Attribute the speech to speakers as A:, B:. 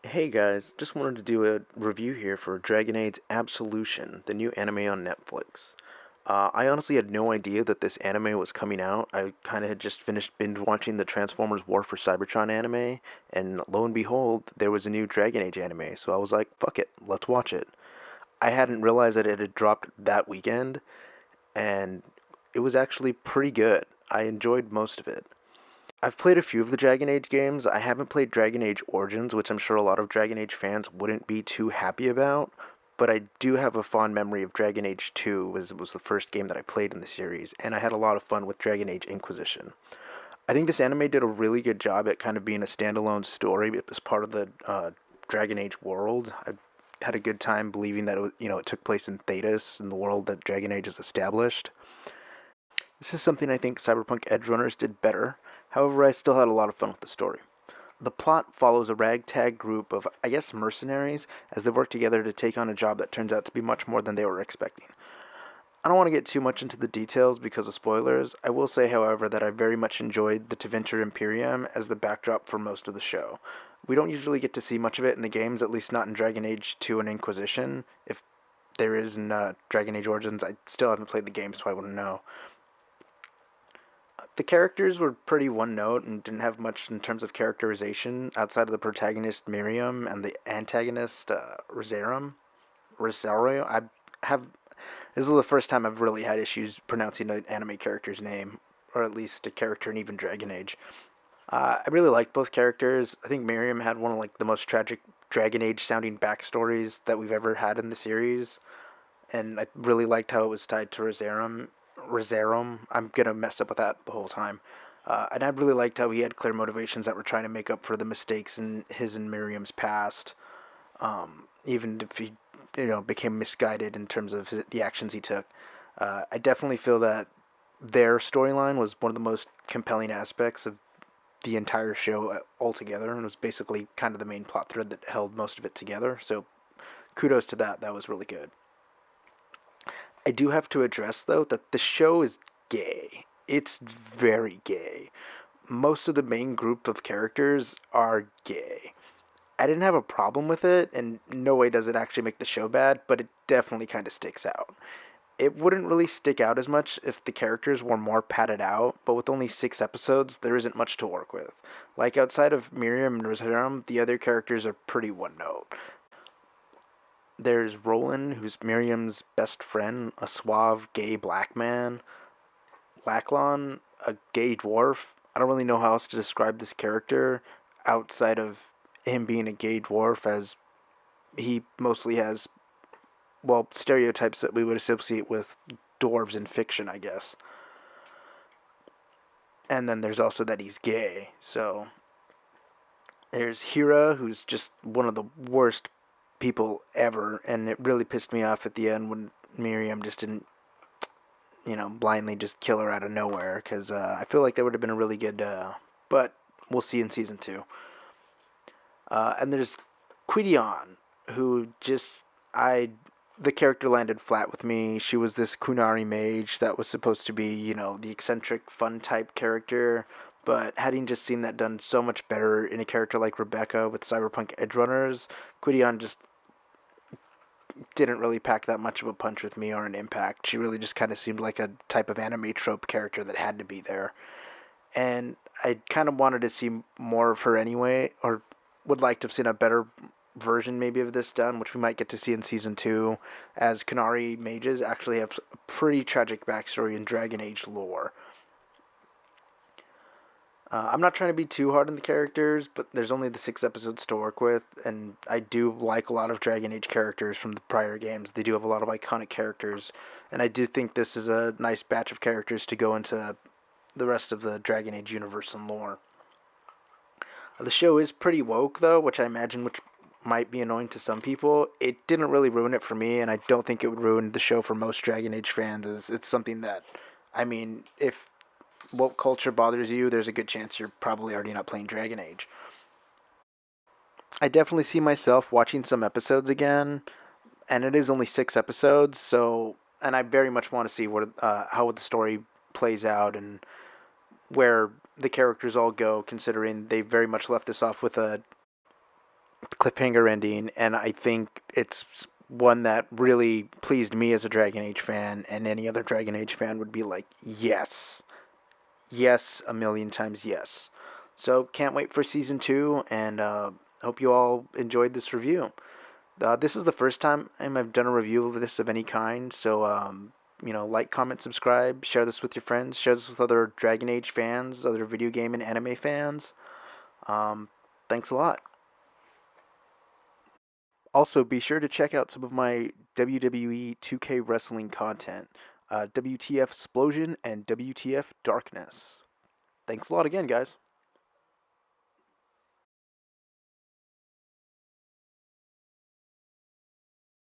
A: Hey guys, just wanted to do a review here for Dragon Age Absolution, the new anime on Netflix. I honestly had no idea that this anime was coming out. I kind of had just finished binge watching the Transformers War for Cybertron anime, and lo and behold, there was a new Dragon Age anime, so I was like, fuck it, let's watch it. I hadn't realized that it had dropped that weekend, and it was actually pretty good. I enjoyed most of it. I've played a few of the Dragon Age games. I haven't played Dragon Age Origins, which I'm sure a lot of Dragon Age fans wouldn't be too happy about. But I do have a fond memory of Dragon Age 2, as it was the first game that I played in the series, and I had a lot of fun with Dragon Age Inquisition. I think this anime did a really good job at kind of being a standalone story as part of the Dragon Age world. I had a good time believing that it took place in Thedas, in the world that Dragon Age is established. This is something I think Cyberpunk Edgerunners did better. However, I still had a lot of fun with the story. The plot follows a ragtag group of, I guess, mercenaries as they work together to take on a job that turns out to be much more than they were expecting. I don't want to get too much into the details because of spoilers. I will say, however, that I very much enjoyed the Tevinter Imperium as the backdrop for most of the show. We don't usually get to see much of it in the games, at least not in Dragon Age 2 and Inquisition. If there is in Dragon Age Origins, I still haven't played the game, so I wouldn't know. The characters were pretty one note and didn't have much in terms of characterization outside of the protagonist Miriam and the antagonist Rosarum. Rosario. I have This is the first time I've really had issues pronouncing an anime character's name, or at least a character in even Dragon Age. I really liked both characters. I think Miriam had one of the most tragic Dragon Age sounding backstories that we've ever had in the series, and I really liked how it was tied to Rosarum. Rosarum. I'm gonna mess up with that the whole time. And I really liked how he had clear motivations that were trying to make up for the mistakes in his and Miriam's past. Even if he, became misguided in terms of the actions he took. I definitely feel that their storyline was one of the most compelling aspects of the entire show altogether, and was basically kind of the main plot thread that held most of it together. So kudos to that. That was really good. I do have to address, though, that the show is gay. It's very gay. Most of the main group of characters are gay. I didn't have a problem with it, and no way does it actually make the show bad, but it definitely kind of sticks out. It wouldn't really stick out as much if the characters were more padded out, but with only 6 episodes, there isn't much to work with. Like, outside of Miriam and Rosarum, the other characters are pretty one note. There's Roland, who's Miriam's best friend, a suave gay black man. Lacklon, a gay dwarf. I don't really know how else to describe this character outside of him being a gay dwarf, as he mostly has, well, stereotypes that we would associate with dwarves in fiction, I guess. And then there's also that he's gay. So there's Hira, who's just one of the worst people ever, and it really pissed me off at the end when Miriam just didn't, blindly just kill her out of nowhere, because I feel like that would have been a really good, but we'll see in season 2. And there's Quidion, who the character landed flat with me. She was this Kunari mage that was supposed to be, the eccentric, fun type character, but having just seen that done so much better in a character like Rebecca with Cyberpunk Edgerunners, Quidion just didn't really pack that much of a punch with me or an impact. She really just kind of seemed like a type of anime trope character that had to be there. And I kind of wanted to see more of her anyway, or would like to have seen a better version maybe of this done, which we might get to see in season 2, as Kunari mages actually have a pretty tragic backstory in Dragon Age lore. I'm not trying to be too hard on the characters, but there's only the 6 episodes to work with, and I do like a lot of Dragon Age characters from the prior games. They do have a lot of iconic characters, and I do think this is a nice batch of characters to go into the rest of the Dragon Age universe and lore. The show is pretty woke, though, which might be annoying to some people. It didn't really ruin it for me, and I don't think it would ruin the show for most Dragon Age fans. It's something that, I mean, if woke culture bothers you, there's a good chance you're probably already not playing Dragon Age. I definitely see myself watching some episodes again, and it is only 6 episodes, so, and I very much want to see how the story plays out and where the characters all go, considering they very much left this off with a cliffhanger ending, and I think it's one that really pleased me as a Dragon Age fan, and any other Dragon Age fan would be like, yes, yes, a million times yes. So can't wait for season two, and hope you all enjoyed this review. This is the first time I've done a review of this of any kind, so like, comment, subscribe, share this with your friends, share this with other Dragon Age fans, other video game and anime fans. Um, Thanks a lot. Also, be sure to check out some of my WWE 2K wrestling content, WTF Explosion and WTF Darkness. Thanks a lot again, guys.